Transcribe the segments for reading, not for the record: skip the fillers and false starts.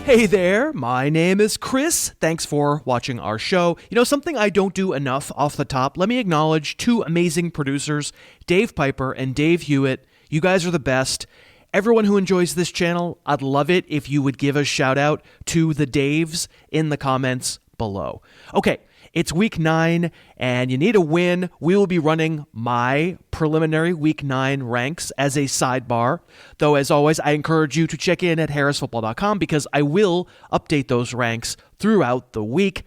Hey there, my name is Chris. Thanks for watching our show. You know, something I don't do enough off the top, let me acknowledge two amazing producers, Dave Piper and Dave Hewitt. You guys are the best. Everyone who enjoys this channel, I'd love it if you would give a shout out to the Daves in the comments below. Okay, it's week 9 and you need a win. We will be running my preliminary week 9 ranks as a sidebar. Though, as always, I encourage you to check in at harrisfootball.com because I will update those ranks throughout the week.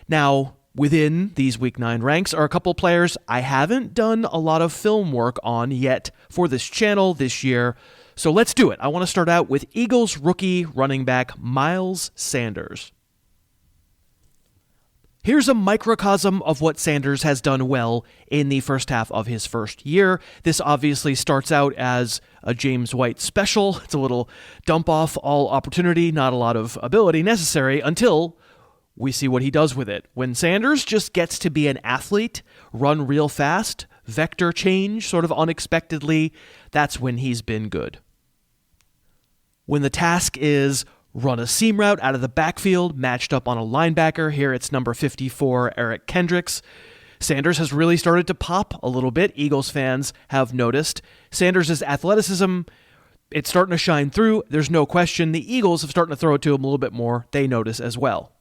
Now, within these week 9 ranks are a couple players I haven't done a lot of film work on yet for this channel this year. So let's do it. I want to start out with Eagles rookie running back Miles Sanders. Here's a microcosm of what Sanders has done well in the first half of his first year. This obviously starts out as a James White special. It's a little dump off all opportunity, not a lot of ability necessary until we see what he does with it. When Sanders just gets to be an athlete, run real fast, vector change sort of unexpectedly, that's when he's been good. When the task is run a seam route out of the backfield, matched up on a linebacker. Here it's number 54, Eric Kendricks. Sanders has really started to pop a little bit. Eagles fans have noticed. Sanders' athleticism, it's starting to shine through. There's no question. The Eagles have started to throw it to him a little bit more. They notice as well.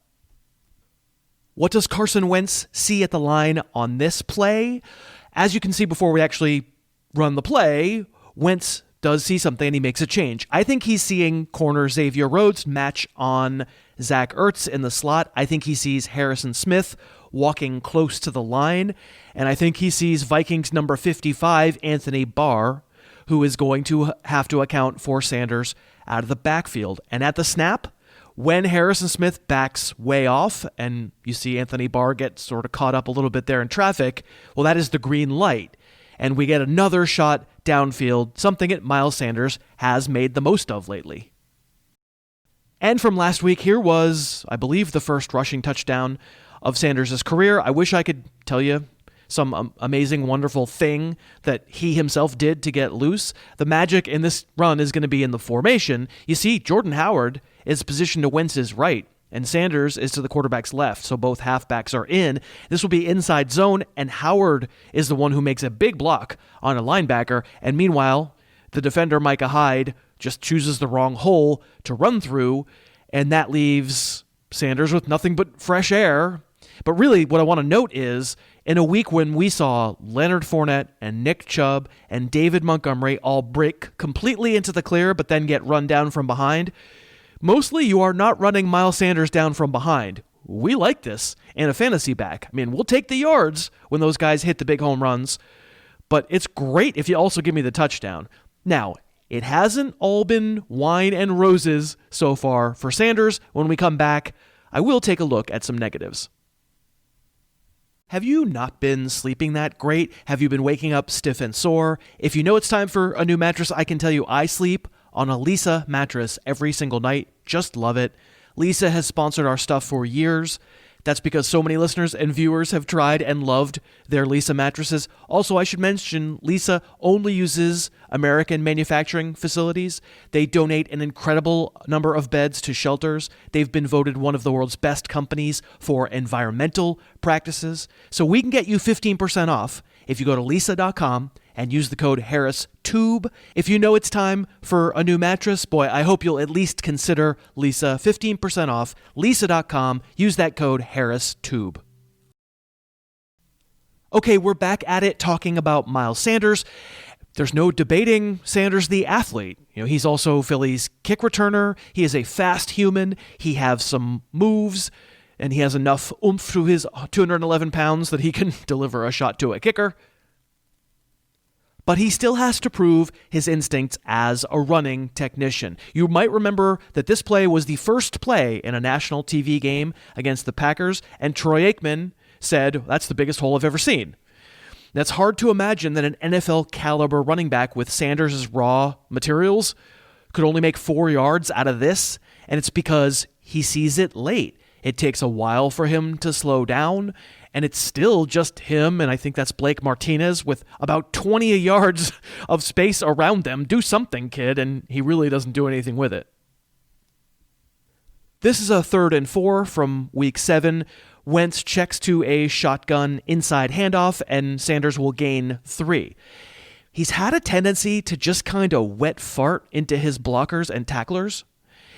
What does Carson Wentz see at the line on this play? As you can see before we actually run the play, Wentz does see something and he makes a change. I think he's seeing corner Xavier Rhodes match on Zach Ertz in the slot. I think he sees Harrison Smith walking close to the line. And I think he sees Vikings number 55, Anthony Barr, who is going to have to account for Sanders out of the backfield. And at the snap, when Harrison Smith backs way off and you see Anthony Barr get sort of caught up a little bit there in traffic, well, that is the green light. And we get another shot downfield, something that Miles Sanders has made the most of lately. And from last week, here was, I believe, the first rushing touchdown of Sanders' career. I wish I could tell you some amazing, wonderful thing that he himself did to get loose. The magic in this run is going to be in the formation. You see, Jordan Howard is positioned to Wentz's right, and Sanders is to the quarterback's left, so both halfbacks are in. This will be inside zone, and Howard is the one who makes a big block on a linebacker, and meanwhile, the defender Micah Hyde just chooses the wrong hole to run through, and that leaves Sanders with nothing but fresh air. But really, what I want to note is, in a week when we saw Leonard Fournette and Nick Chubb and David Montgomery all break completely into the clear but then get run down from behind, mostly you are not running Miles Sanders down from behind. We like this in a fantasy back. I mean, we'll take the yards when those guys hit the big home runs, but it's great if you also give me the touchdown. Now, it hasn't all been wine and roses so far for Sanders. When we come back, I will take a look at some negatives. Have you not been sleeping that great? Have you been waking up stiff and sore? If you know it's time for a new mattress, I can tell you I sleep on a Leesa mattress every single night. Just love it. Leesa has sponsored our stuff for years. That's because so many listeners and viewers have tried and loved their Leesa mattresses. Also, I should mention, Leesa only uses American manufacturing facilities. They donate an incredible number of beds to shelters. They've been voted one of the world's best companies for environmental practices. So we can get you 15% off if you go to Leesa.com and use the code HarrisTube. If you know it's time for a new mattress, boy, I hope you'll at least consider Leesa. 15% off, Leesa.com. Use that code HarrisTube. Okay, we're back at it talking about Miles Sanders. There's no debating Sanders the athlete. You know, he's also Philly's kick returner. He is a fast human. He has some moves, and he has enough oomph to his 211 pounds that he can deliver a shot to a kicker. But he still has to prove his instincts as a running technician. You might remember that this play was the first play in a national TV game against the Packers, and Troy Aikman said, "That's the biggest hole I've ever seen." That's hard to imagine that an NFL caliber running back with Sanders' raw materials could only make 4 yards out of this, and it's because he sees it late. It takes a while for him to slow down, and it's still just him, and I think that's Blake Martinez, with about 20 yards of space around them. Do something, kid, and he really doesn't do anything with it. This is a 3rd and 4 from week 7. Wentz checks to a shotgun inside handoff, and Sanders will gain 3. He's had a tendency to just kind of wet fart into his blockers and tacklers.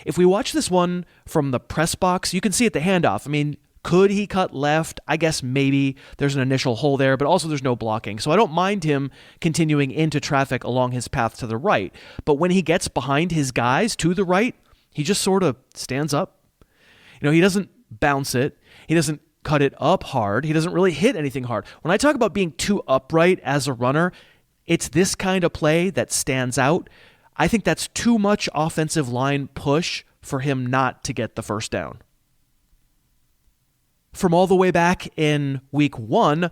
If we watch this one from the press box, you can see at the handoff. I mean, could he cut left? I guess maybe there's an initial hole there, but also there's no blocking. So I don't mind him continuing into traffic along his path to the right. But when he gets behind his guys to the right, he just sort of stands up. He doesn't bounce it. He doesn't cut it up hard. He doesn't really hit anything hard. When I talk about being too upright as a runner, it's this kind of play that stands out. I think that's too much offensive line push for him not to get the first down. From all the way back in week 1,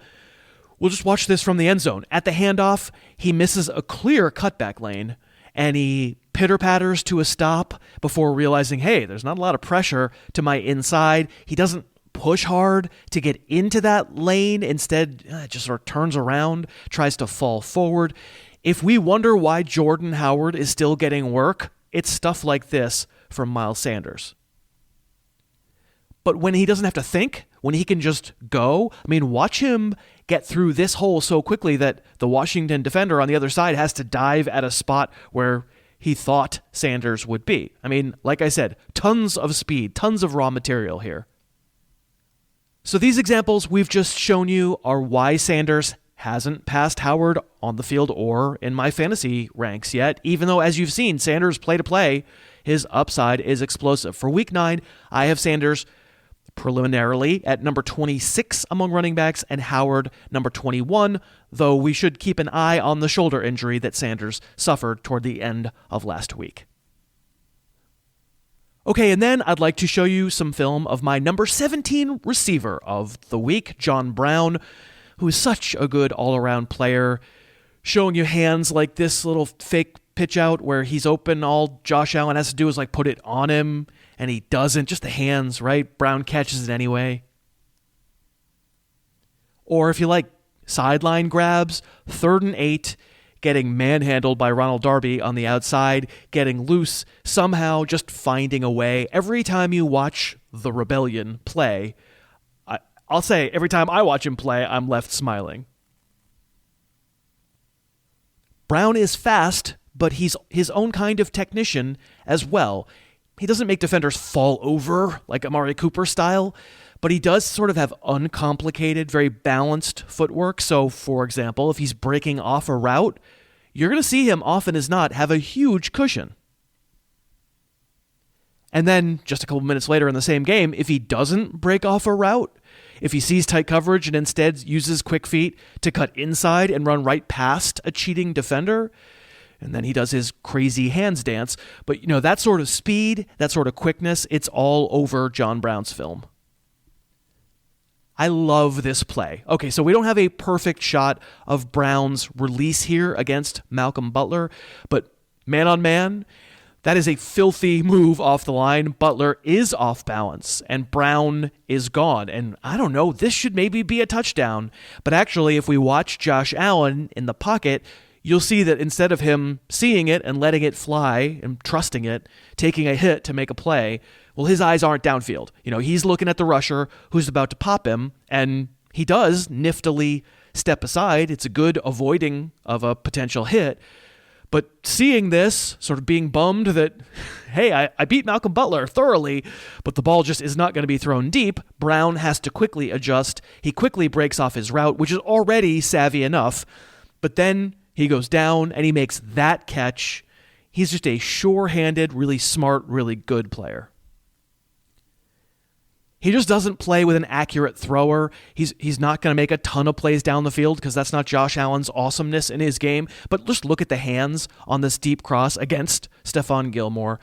we'll just watch this from the end zone. At the handoff, he misses a clear cutback lane, and he pitter-patters to a stop before realizing, hey, there's not a lot of pressure to my inside. He doesn't push hard to get into that lane. Instead, it just sort of turns around, tries to fall forward. If we wonder why Jordan Howard is still getting work, it's stuff like this from Miles Sanders. But when he doesn't have to think, when he can just go, watch him get through this hole so quickly that the Washington defender on the other side has to dive at a spot where he thought Sanders would be. Like I said, tons of speed, tons of raw material here. So these examples we've just shown you are why Sanders hasn't passed Howard on the field or in my fantasy ranks yet, even though, as you've seen, Sanders play to play, his upside is explosive. For week 9, I have Sanders preliminarily at number 26 among running backs and Howard number 21, though we should keep an eye on the shoulder injury that Sanders suffered toward the end of last week. Okay, and then I'd like to show you some film of my number 17 receiver of the week, John Brown, who is such a good all-around player, showing you hands like this little fake pitch out where he's open. All Josh Allen has to do is put it on him, and he doesn't. Just the hands, right? Brown catches it anyway. Or if you like sideline grabs, 3rd and 8, getting manhandled by Ronald Darby on the outside, getting loose, somehow just finding a way. Every time you watch the Rebellion play, I'll say every time I watch him play, I'm left smiling. Brown is fast, but he's his own kind of technician as well. He doesn't make defenders fall over like Amari Cooper style, but he does sort of have uncomplicated, very balanced footwork. So, for example, if he's breaking off a route, you're going to see him often as not have a huge cushion. And then just a couple minutes later in the same game, if he doesn't break off a route, if he sees tight coverage and instead uses quick feet to cut inside and run right past a cheating defender, and then he does his crazy hands dance. But, that sort of speed, that sort of quickness, it's all over John Brown's film. I love this play. Okay, so we don't have a perfect shot of Brown's release here against Malcolm Butler, but man on man, that is a filthy move off the line. Butler is off balance, and Brown is gone. And I don't know, this should maybe be a touchdown. But actually, if we watch Josh Allen in the pocket, you'll see that instead of him seeing it and letting it fly and trusting it, taking a hit to make a play, well, his eyes aren't downfield. He's looking at the rusher who's about to pop him, and he does niftily step aside. It's a good avoiding of a potential hit. But seeing this, sort of being bummed that, hey, I beat Malcolm Butler thoroughly, but the ball just is not going to be thrown deep, Brown has to quickly adjust. He quickly breaks off his route, which is already savvy enough. But then he goes down and he makes that catch. He's just a sure-handed, really smart, really good player. He just doesn't play with an accurate thrower. He's not going to make a ton of plays down the field because that's not Josh Allen's awesomeness in his game. But just look at the hands on this deep cross against Stephon Gilmore.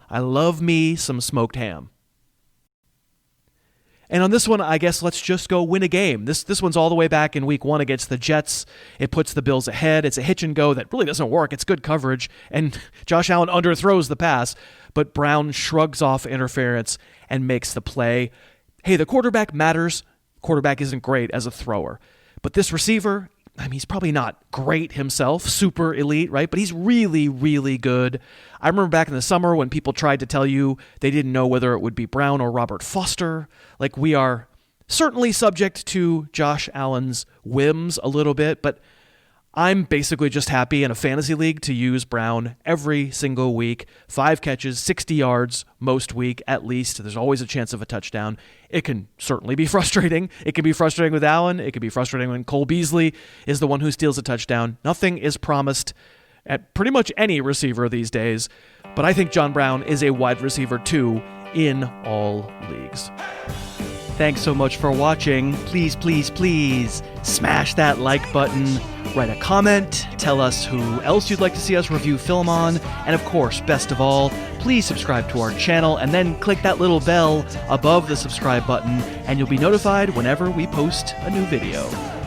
I love me some smoked ham. And on this one, I guess let's just go win a game. This one's all the way back in week 1 against the Jets. It puts the Bills ahead. It's a hitch and go that really doesn't work. It's good coverage. And Josh Allen underthrows the pass, but Brown shrugs off interference and makes the play. Hey, the quarterback matters. Quarterback isn't great as a thrower. But this receiver, I mean, he's probably not great himself, super elite, right? But he's really, really good. I remember back in the summer when people tried to tell you they didn't know whether it would be Brown or Robert Foster. Like, we are certainly subject to Josh Allen's whims a little bit, but I'm basically just happy in a fantasy league to use Brown every single week. 5 catches, 60 yards most week at least. There's always a chance of a touchdown. It can certainly be frustrating. It can be frustrating with Allen. It can be frustrating when Cole Beasley is the one who steals a touchdown. Nothing is promised at pretty much any receiver these days, but I think John Brown is a wide receiver 2 in all leagues. Thanks so much for watching. Please, please, please smash that like button. Write a comment, tell us who else you'd like to see us review film on, and of course, best of all, please subscribe to our channel and then click that little bell above the subscribe button and you'll be notified whenever we post a new video.